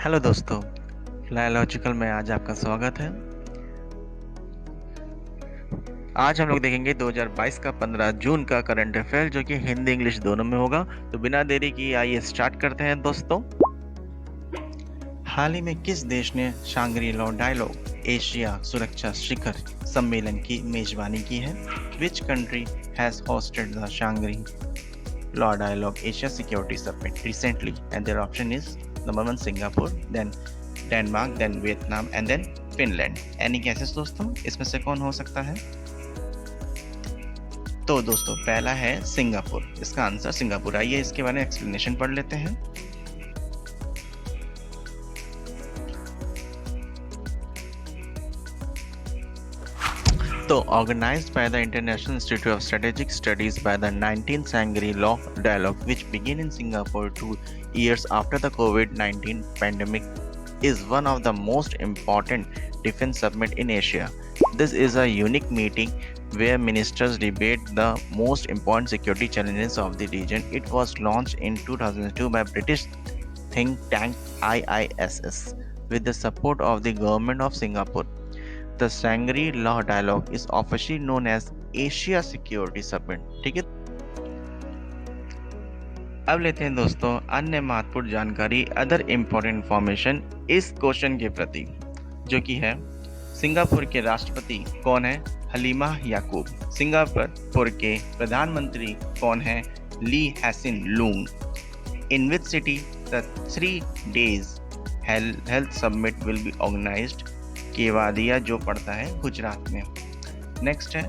Hello दोस्तों, फ्लाइलॉजिकल में आज आपका स्वागत है। आज हम लोग देखेंगे 2022 का 15 जून का करंट अफेयर जो कि हिंदी इंग्लिश दोनों में होगा। तो बिना देरी की आइए स्टार्ट करते हैं दोस्तों। हाल ही में किस देश ने शांग्री ला डायलॉग एशिया सुरक्षा शिखर सम्मेलन की मेजबानी की है? Which country has hosted the Shangri La dialogue Asia security summit recently? And their option is number 1 Singapore, then Denmark, then Vietnam and then Finland. Any guesses दोस्तों, इसमें से कौन हो सकता है? तो दोस्तों पहला है सिंगापुर, इसका आंसर सिंगापुर। आइए इसके बारे में एक्सप्लेनेशन पढ़ लेते हैं। तो organized by the International Institute of Strategic Studies by the 19th Shangri-La Dialogue, which began in Singapore 2 years after the COVID-19 pandemic, is one of the most important defense summit in Asia. This is a unique meeting where ministers debate the most important security challenges of the region. It was launched in 2002 by British think tank IISS with the support of the government of Singapore. The Shangri-La Dialogue is officially known as Asia Security Summit। ठीक है, अब लेते हैं दोस्तों अन्य महत्वपूर्ण जानकारी, other important information इस क्वेश्चन के प्रति, जो कि है सिंगापुर के राष्ट्रपति कौन है? हलीमा याकूब। सिंगापुर के प्रधानमंत्री कौन है? Lee Hsien Loong. In which city the 3 days health summit will be organised? Kevadia जो पड़ता है गुजरात में। नेक्स्ट है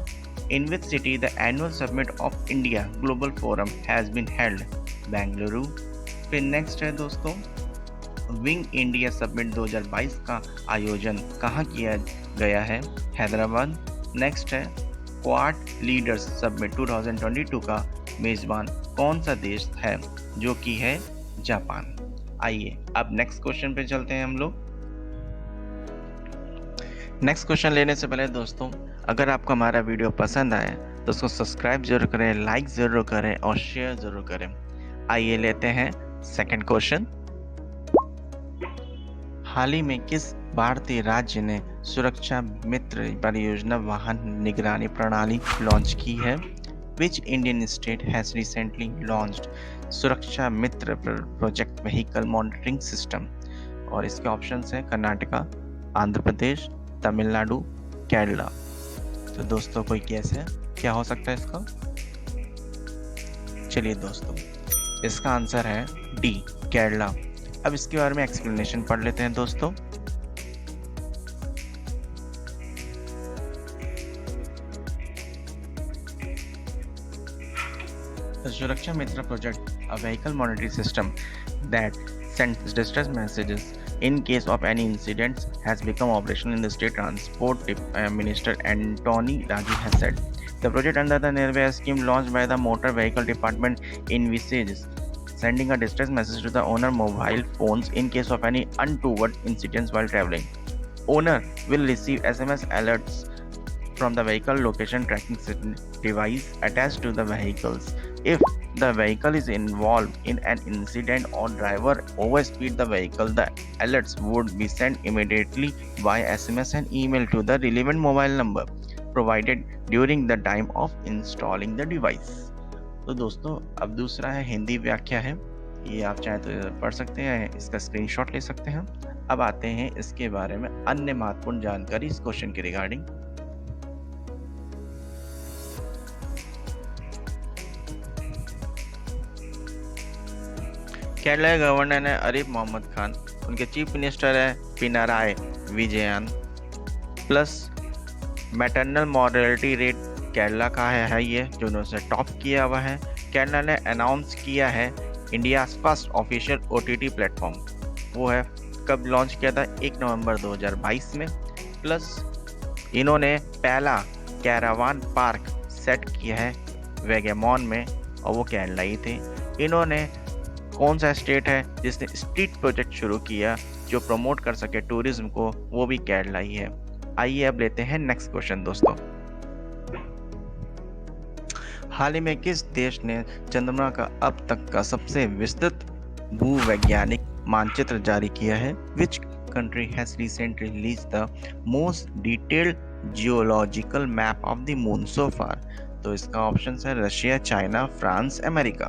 in which city the annual summit of India global forum has been held? Bengaluru. फिर नेक्स्ट है दोस्तों विंग इंडिया समिट 2022 का आयोजन कहाँ किया गया है? हैदराबाद। नेक्स्ट है क्वाड लीडर्स समिट 2022 का मेजबान कौन सा देश है? जो कि है जापान। आइए अब नेक्स्ट क्वेश्चन पे चलते हैं हम लोग। नेक्स्ट क्वेश्चन लेने से पहले दोस्तों, अगर आपको हमारा वीडियो पसंद आए तो उसको सब्सक्राइब जरूर करें, लाइक जरूर करें और शेयर जरूर करें। आइए लेते हैं सेकंड क्वेश्चन। हाल ही में किस भारतीय राज्य ने सुरक्षा मित्र परियोजना वाहन निगरानी प्रणाली लॉन्च की है? Which Indian state has recently launched सुरक्षा मित्र प्रोजेक्ट व्हीकल मॉनिटरिंग सिस्टम? और इसके ऑप्शंस हैं कर्नाटका, आंध्र प्रदेश, तमिलनाडु, केरला। तो दोस्तों कोई केस है, क्या हो सकता है इसका? चलिए दोस्तों, इसका आंसर है डी, केरला। अब इसके बारे में एक्सप्लेनेशन पढ़ लेते हैं दोस्तों। The Suraksha Mitra project, a vehicle monitoring system that sends distress messages in case of any incidents, has become operational in the state transport minister Antony Raji has said. The project under the Nirvaya scheme launched by the motor vehicle department envisages sending a distress message to the owner mobile phones in case of any untoward incidents while traveling. Owner will receive SMS alerts from the vehicle location tracking device attached to the vehicles. If the vehicle is involved in an incident or driver overspeed the vehicle, the alerts would be sent immediately via SMS and email to the relevant mobile number provided during the time of installing the device. तो दोस्तों अब दूसरा है हिंदी व्याख्या है, ये आप चाहे तो पढ़ सकते हैं, इसका स्क्रीनशॉट ले सकते हैं। अब आते हैं इसके बारे में अन्य महत्वपूर्ण जानकारी इस क्वेश्चन के रिगार्डिंग। केरला गवर्नर है आरिफ मोहम्मद खान, उनके चीफ मिनिस्टर है Pinarayi Vijayan. Plus maternal mortality rate Kerala का है ये जो उन्होंने टॉप किया हुआ है। केरला ने अनाउंस किया है India first official OTT platform, वो है कब लॉन्च किया था? 1 नवंबर 2022 में। प्लस इन्होंने पहला कैरावान पार्क सेट किया है वेगेमॉन में और वो केरला ही थे। इन्होंने कौन सा स्टेट है जिसने स्ट्रीट प्रोजेक्ट शुरू किया जो प्रमोट कर सके टूरिज्म को? वो भी केरला ही है। आइए अब लेते हैं नेक्स्ट क्वेश्चन दोस्तों। हाल ही में किस देश ने चंद्रमा का अब तक का सबसे विस्तृत भूवैज्ञानिक मानचित्र जारी किया है? Which country has recently release the most detailed geological map of the moon so far? तो इसका ऑप्शन है रशिया, चाइना, फ्रांस, अमेरिका।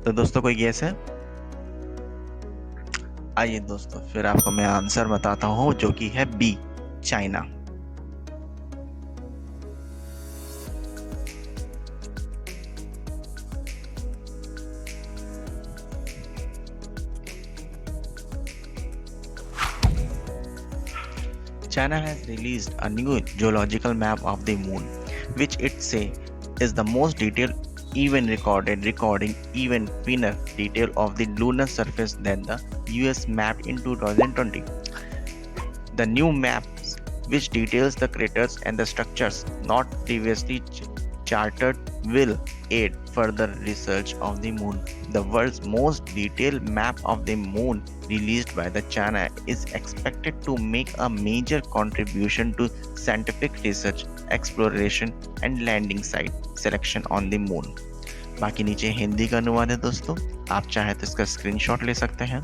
तो दोस्तों कोई गेस है? आइए दोस्तों फिर आपको मैं आंसर बताता हूं, जो कि है B, China. China has released a new geological map of the moon, which it say is the most detailed recording even finer detail of the lunar surface than the US mapped in 2020. The new maps, which details the craters and the structures not previously charted, will aid further research of the moon. The world's most detailed map of the moon, released by the China, is expected to make a major contribution to scientific research, exploration and landing site selection on the moon. बाकी नीचे हिंदी का अनुवाद है दोस्तों, आप चाहे तो इसका स्क्रीनशॉट ले सकते हैं।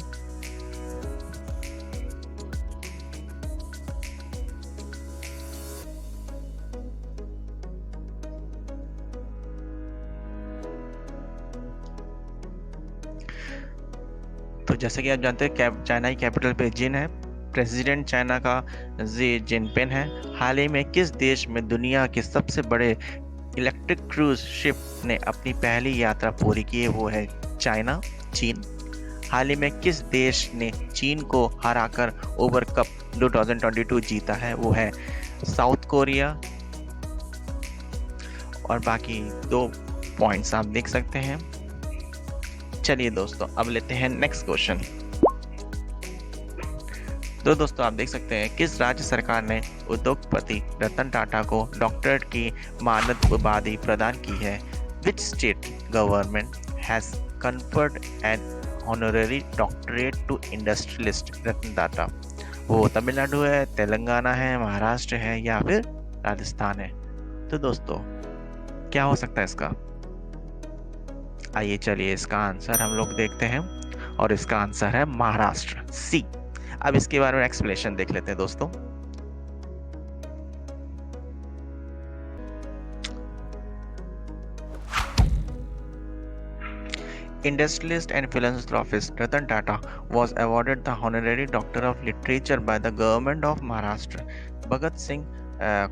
तो जैसे कि आप जानते हैं चाइना की कैपिटल बेजिंग है। प्रेसिडेंट चाइना का जी जिनपिंग है। हाल ही में किस देश में दुनिया के सबसे बड़े इलेक्ट्रिक क्रूज शिप ने अपनी पहली यात्रा पूरी की है? वो है चाइना, चीन। हाल ही में किस देश ने चीन को हराकर ओवर कप 2022 जीता है? वो है साउथ कोरिया। और बाकी 2 पॉइंट्स आप देख सकते हैं। चलिए दोस्तों अब लेते हैं नेक्स्ट क्वेश्चन। तो दोस्तों आप देख सकते हैं किस राज्य सरकार ने उद्योगपति रतन टाटा को डॉक्टरेट की मानद उपाधि प्रदान की है? Which state government has conferred an honorary doctorate to industrialist Ratan Tata? वो तमिलनाडु है, तेलंगाना है, महाराष्ट्र है या फिर राजस्थान है? तो दोस्तों क्या हो सकता है इसका? आइए चलिए इसका आंसर हम लोग देखते हैं, और इसका आंसर है महाराष्ट्र, सी। अब इसके बारे में एक्सप्लेनेशन देख लेते हैं दोस्तों। Industrialist and philanthropist Ratan Tata was awarded the Honorary Doctor of Literature by the Government of Maharashtra, Bhagat Singh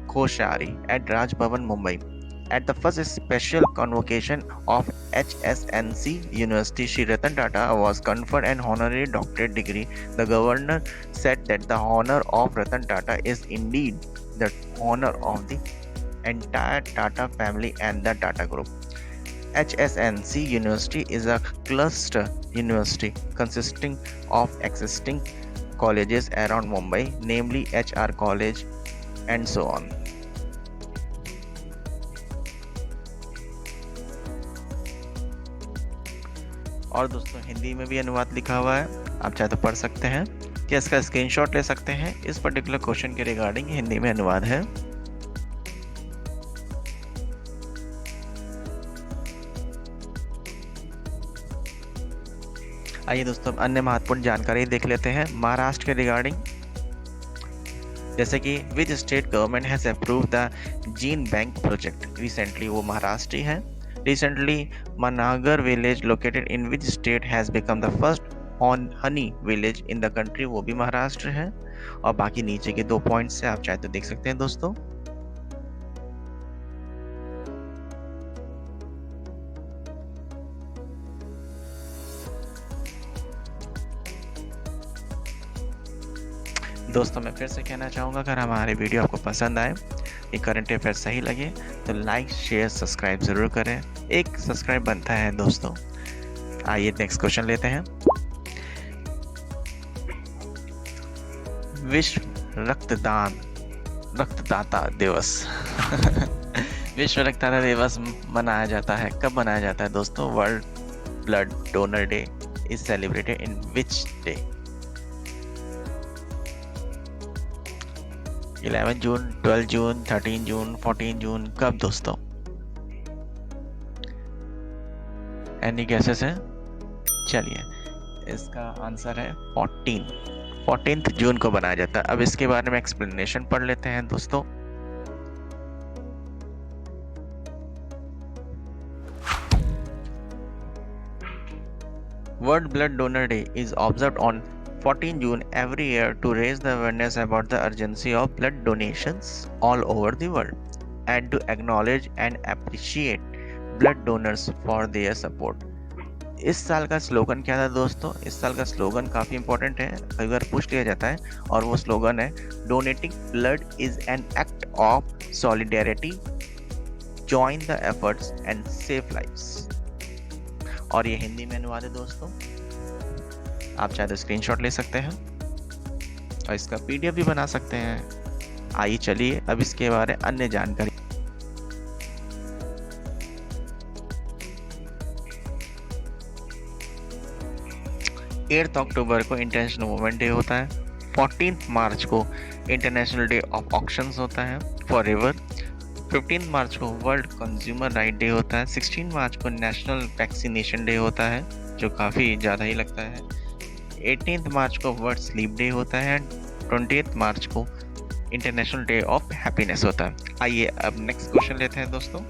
Koshari, at Raj Bhavan, Mumbai. At the first special convocation of HSNC University, Shri Ratan Tata was conferred an honorary doctorate degree. The governor said that the honor of Ratan Tata is indeed the honor of the entire Tata family and the Tata Group. HSNC University is a cluster university consisting of existing colleges around Mumbai, namely HR College and so on. और दोस्तों हिंदी में भी अनुवाद लिखा हुआ है, आप चाहे तो पढ़ सकते हैं कि इसका स्क्रीनशॉट ले सकते हैं। इस पर्टिकुलर क्वेश्चन के रिगार्डिंग हिंदी में अनुवाद है। आइए दोस्तों अन्य महत्वपूर्ण जानकारी देख लेते हैं महाराष्ट्र के रिगार्डिंग। जैसे कि विच state government has approved the gene bank project? Recently वो महाराष्ट्र है। Recently, Managar village located in which state has become the first honey village in the country? वो भी महाराष्ट्र है। और बाकी नीचे के 2 पॉइंट्स से आप चाहे तो देख सकते हैं दोस्तों। दोस्तों मैं फिर से कहना चाहूँगा, अगर हमारे वीडियो आपको पसंद आए, ये करंट अफेयर सही लगे तो लाइक शेयर सब्सक्राइब ज़रूर करें। एक सब्सक्राइब बनता है दोस्तों। आइए नेक्स्ट क्वेश्चन लेते हैं। विश्व रक्तदाता दिवस विश्व रक्तदाता दिवस मनाया जाता है, कब मनाया जाता है दोस्तों? World blood donor day is celebrated in which day? 11 जून, 12 जून, 13 जून, 14 जून, कब दोस्तों? एनी गेसेस हैं? चलिए, इसका आंसर है 14th जून को बनाया जाता है। अब इसके बारे में एक्सप्लेनेशन पढ़ लेते हैं दोस्तों। World Blood Donor Day is observed on 14 June every year to raise the awareness about the urgency of blood donations all over the world and to acknowledge and appreciate blood donors for their support. इस साल का slogan क्या था दोस्तों? इस साल का slogan काफ़ी इंपॉर्टेंट है, कई बार पूछ लिया जाता है, और वो स्लोगन है donating blood is an act of solidarity, join the efforts and save lives. और ये हिंदी में अनुवाद है दोस्तों, आप चाहे तो स्क्रीनशॉट ले सकते हैं और इसका पीडीएफ भी बना सकते हैं। आइए चलिए अब इसके बारे में अन्य जानकारी। 8 अक्टूबर को इंटरनेशनल वुमेन डे होता है। 14 मार्च को इंटरनेशनल डे ऑफ ऑक्शंस होता है फॉर एवर। 15 मार्च को वर्ल्ड कंज्यूमर राइट डे होता है। 16 मार्च को नेशनल वैक्सीनेशन डे होता है, जो काफ़ी ज़्यादा ही लगता है। 18 मार्च को वर्ल्ड स्लीप डे होता है। 20 मार्च को इंटरनेशनल डे ऑफ हैप्पीनेस होता है। आइए अब नेक्स्ट क्वेश्चन लेते हैं दोस्तों।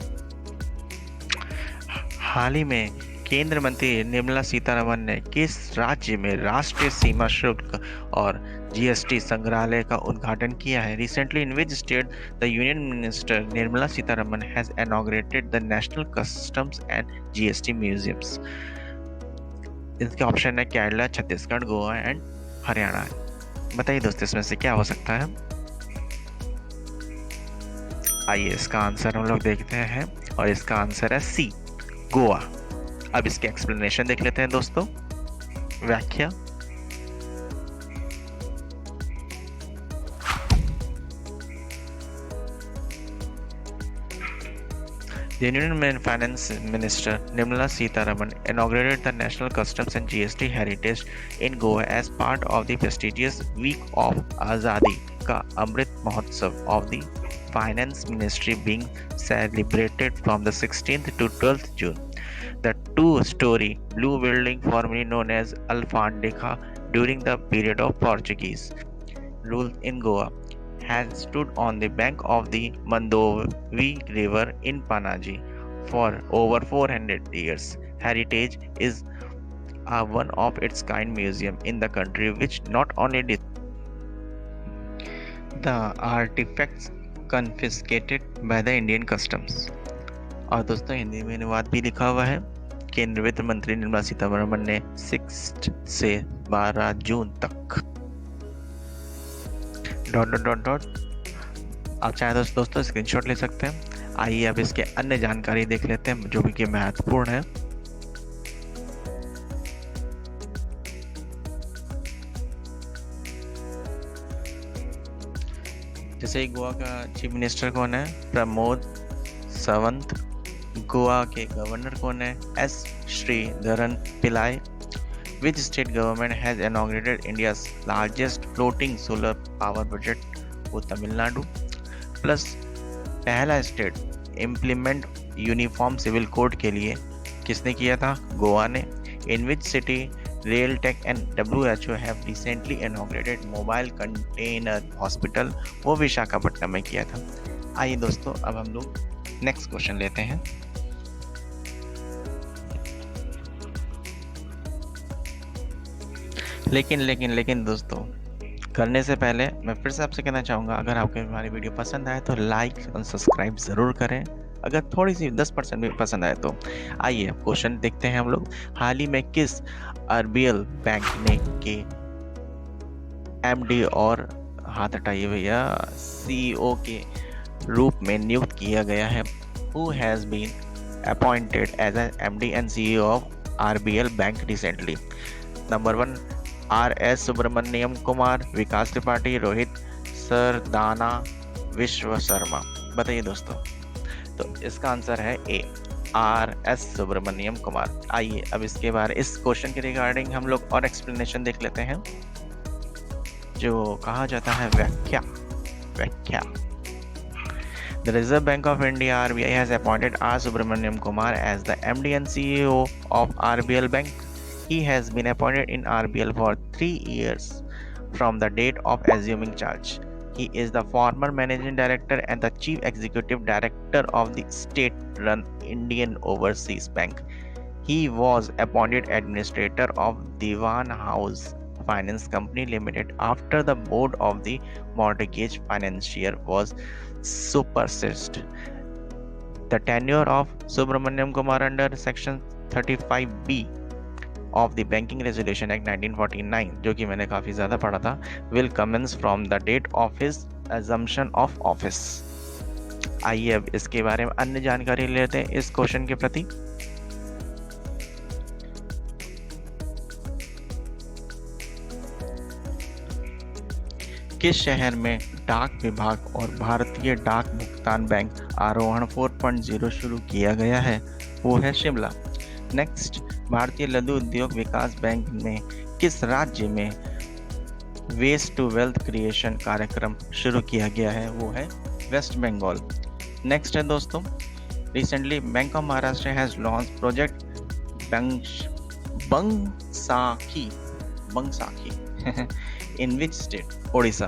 हाल ही में केंद्र मंत्री निर्मला सीतारमण ने किस राज्य में राष्ट्रीय सीमा शुल्क और जीएसटी संग्रहालय का उद्घाटन किया है? Recently in which state the union minister Nirmala Sitharaman has inaugurated the national customs and GST museums? इसके ऑप्शन है केरला, छत्तीसगढ़, गोवा एंड हरियाणा। बताइए दोस्तों इसमें से क्या हो सकता है? आइए इसका आंसर हम लोग देखते हैं और इसका आंसर है सी, गोवा। अब इसके एक्सप्लेनेशन देख लेते हैं दोस्तों, व्याख्या। The Union Finance Minister Nirmala Sitharaman inaugurated the National Customs and GST Heritage in Goa as part of the prestigious Week of Azadi ka Amrit Mahotsav of the Finance Ministry being celebrated from the 16th to 12th June. The two-story blue building formerly known as Alfandeka during the period of Portuguese rule in Goa has stood on the bank of the Mandovi River in Panaji for over 400 years. Heritage is a one of its kind museum in the country which not only the artifacts confiscated by the Indian Customs। और दोस्तों हिंदी में अनुवाद भी लिखा हुआ है। केंद्रीय वित्त मंत्री निर्मला सीतारमण ने 6 से 12 जून तक आप चाहे दोस्तों स्क्रीनशॉट ले सकते हैं। आइए अब इसके अन्य जानकारी देख लेते हैं जो भी कि महत्वपूर्ण है। जैसे गोवा का चीफ मिनिस्टर कौन है? प्रमोद सावंत। गोवा के गवर्नर कौन है? S Sreedharan Pillai. Which state government has inaugurated India's largest floating solar power project? वो तमिलनाडु। प्लस पहला state implement uniform civil code के लिए किसने किया था? गोवा ने। In which city rail tech and WHO have recently inaugurated mobile container hospital? वो विशाखापट्टनम में किया था। आइए दोस्तों अब हम लोग नेक्स्ट क्वेश्चन लेते हैं। लेकिन दोस्तों करने से पहले मैं फिर से आपसे कहना चाहूँगा, अगर आपको हमारी वीडियो पसंद आए तो लाइक और सब्सक्राइब ज़रूर करें। अगर थोड़ी सी 10% भी पसंद आए तो। आइए क्वेश्चन देखते हैं हम लोग। हाल ही में किस आरबीएल बैंक ने के एमडी और हाथ हटाइए भैया CEO के रूप में नियुक्त किया गया है? Who has been appointed as an MD and CEO of RBL Bank recently? Number 1 RS Subramaniam Kumar, Vikas Tripathi, Rohit Sardana, Vishwa Sharma. बताइए दोस्तों, तो इसका आंसर है ए, RS सुब्रमण्यम कुमार। आइए अब इसके बारे इस क्वेश्चन के रिगार्डिंग हम लोग और एक्सप्लेनेशन देख लेते हैं, जो कहा जाता है व्याख्या। The Reserve Bank of India (RBI) has appointed R. Subramaniam Kumar as the MD and CEO of RBL Bank. He has been appointed in RBL for 3 years from the date of assuming charge. He is the former managing director and the chief executive director of the state-run Indian Overseas Bank. He was appointed administrator of Diwan House Finance Company Limited after the board of the mortgage financier was superseded. The tenure of Subramaniam Kumar under Section 35B of the Banking Regulation Act 1949, जो कि मैंने काफ़ी ज़्यादा पढ़ा था, will commence from the date of his assumption of office. आइए अब इसके बारे में अन्य जानकारी लेते हैं इस क्वेश्चन के प्रति। किस शहर में डाक विभाग और भारतीय डाक भुगतान बैंक आरोहण 4.0 शुरू किया गया है? वो है शिमला। नेक्स्ट, भारतीय लघु उद्योग विकास बैंक में किस राज्य में वेस्ट टू वेल्थ क्रिएशन कार्यक्रम शुरू किया गया है? वो है वेस्ट बंगाल। नेक्स्ट है दोस्तों, recently bank of Maharashtra has launch project Bansakhi in which state? Odisha.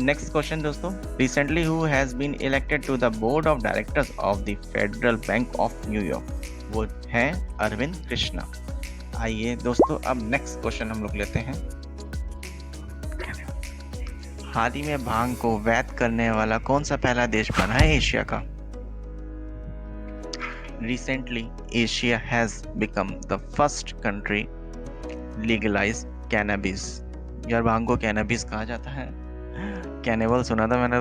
Next question दोस्तों, recently who has been elected to the board of directors of the Federal Bank of New York? वो हैं अरविंद कृष्णा। आइए दोस्तों अब next question हम लोग लेते हैं। हाल ही में भांग को वैध करने वाला कौन सा पहला देश बना है एशिया का? Recently, Asia has become the first country legalize cannabis. यार भांग को कैनबिस कहा जाता है, कैनिबल सुना था मैंने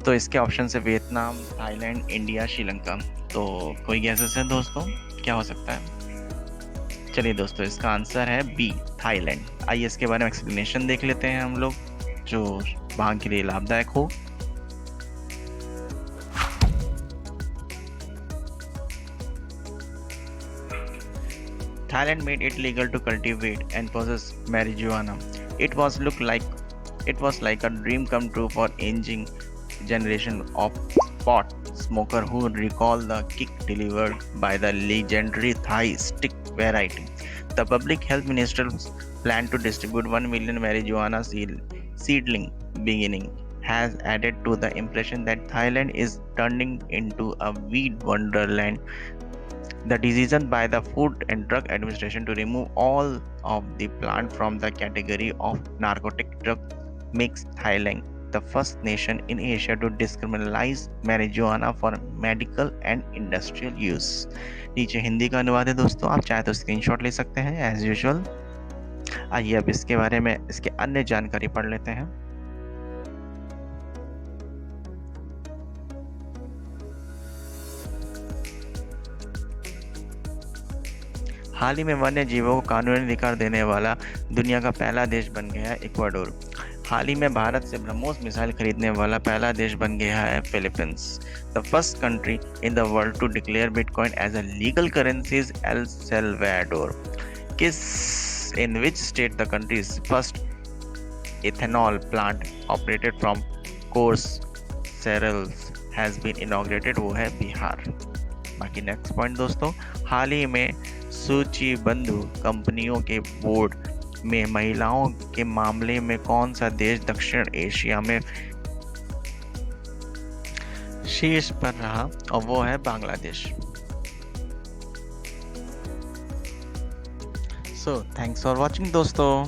तो इसके ऑप्शन से वियतनाम, थाईलैंड, इंडिया, श्रीलंका। तो कोई गैसेस है दोस्तों, क्या हो सकता है? चलिए दोस्तों इसका आंसर है बी, थाईलैंड। आइए इसके बारे में एक्सप्लेनेशन देख लेते हैं हम लोग, जो भांग के लिए लाभदायक हो। Thailand made it legal to cultivate and possess marijuana. It was like a dream come true for aging generation of pot smoker who recall the kick delivered by the legendary Thai stick variety. The public health minister planned to distribute 1 million marijuana seedling beginning has added to the impression that Thailand is turning into a weed wonderland. The decision by the Food and Drug Administration to remove all of the plant from the category of narcotic drug makes Thailand the first nation in Asia to decriminalize marijuana for medical and industrial use. नीचे हिंदी का अनुवाद है दोस्तों, आप चाहे तो screenshot ले सकते हैं एज यूजुअल। आइए अब इसके बारे में इसके अन्य जानकारी पढ़ लेते हैं। हाल ही में वन्य जीवों को कानूनी अधिकार देने वाला दुनिया का पहला देश बन गया है इक्वाडोर। हाल ही में भारत से ब्रह्मोस मिसाइल खरीदने वाला पहला देश बन गया है Philippines. The first country in the world to declare bitcoin as a legal currency is El Salvador. In which state the country's first ethanol plant operated from coarse cereals has been inaugurated? वो है बिहार। बाकी next point दोस्तों, हाल ही में सूचीबद्ध कंपनियों के board में महिलाओं के मामले में कौन सा देश दक्षिण एशिया में शीर्ष पर रहा? और वो है Bangladesh. So thanks for watching दोस्तों।